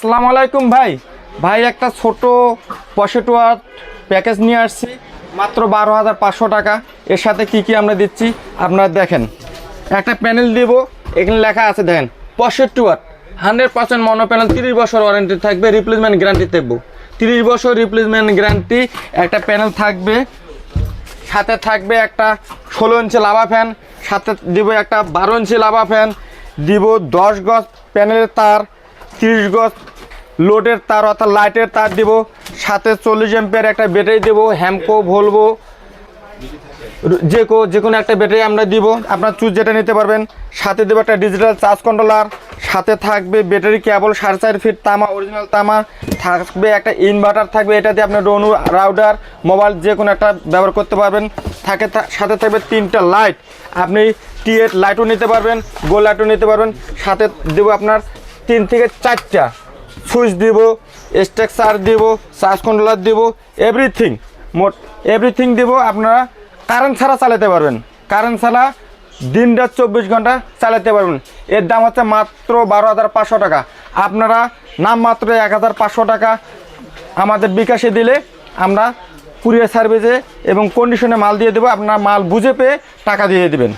আসসালামু আলাইকুম ভাই। ভাই একটা ছোট 65 ওয়াট প্যাকেজ নিয়ে আসছি মাত্র 12,500 টাকা। এর সাথে কি আমরা দিচ্ছি আপনারা দেখেন। একটা প্যানেল দিব, এখানে লেখা আছে দেখেন 65 ওয়াট 100% মনো প্যানেল, 30 বছর ওয়ারেন্টি থাকবে, রিপ্লেসমেন্ট গ্যারান্টি থাকবে। 30 বছর রিপ্লেসমেন্ট গ্যারান্টি একটা প্যানেল থাকবে। সাথে থাকবে একটা 16 ইঞ্চি লাভা ফ্যান, সাথে দিব একটা 12 ইঞ্চি লাভা ফ্যান, দিব 10 গজ প্যানেলের তার, 30 গজ লোডের তার অর্থাৎ লাইটের তার দিব, সাথে 40 এম্পিয়ার একটা ব্যাটারি দেবো, হ্যামকো ভলভো যে কোনো একটা ব্যাটারি আমরা দিব, আপনার চুজ যেটা নিতে পারবেন। সাথে দেবো একটা ডিজিটাল চার্জ কন্ট্রোলার, সাথে থাকবে ব্যাটারি কেবল 4.5 ফিট তামা, অরিজিনাল তামা থাকবে, একটা ইনভার্টার থাকবে, এটা দিয়ে আপনি রনু রাউটার মোবাইল যে কোনো একটা ব্যবহার করতে পারবেন। সাথে থাকবে 3টা লাইট, আপনি টি8 লাইটও নিতে পারবেন, গোল লাইটও নিতে পারবেন। সাথে দেবো আপনার 3 থেকে 4টা সুইচ দিব, স্ট্রাকচার দিব, চার্জ কন্ট্রোলার দিব, এভরিথিং দিব। আপনারা কারেন্ট ছাড়া চালাতে পারবেন, কারেন্ট ছাড়া দিন রাত 24 ঘন্টা চালাতে পারবেন। এর দাম হচ্ছে মাত্র 12,500 টাকা। আপনারা নাম মাত্র 1,500 টাকা আমাদের বিকাশে দিলে আমরা কুরিয়ার সার্ভিসে এবং কন্ডিশনে মাল দিয়ে দেবো, আপনারা মাল বুঝে পেয়ে টাকা দিয়ে দেবেন।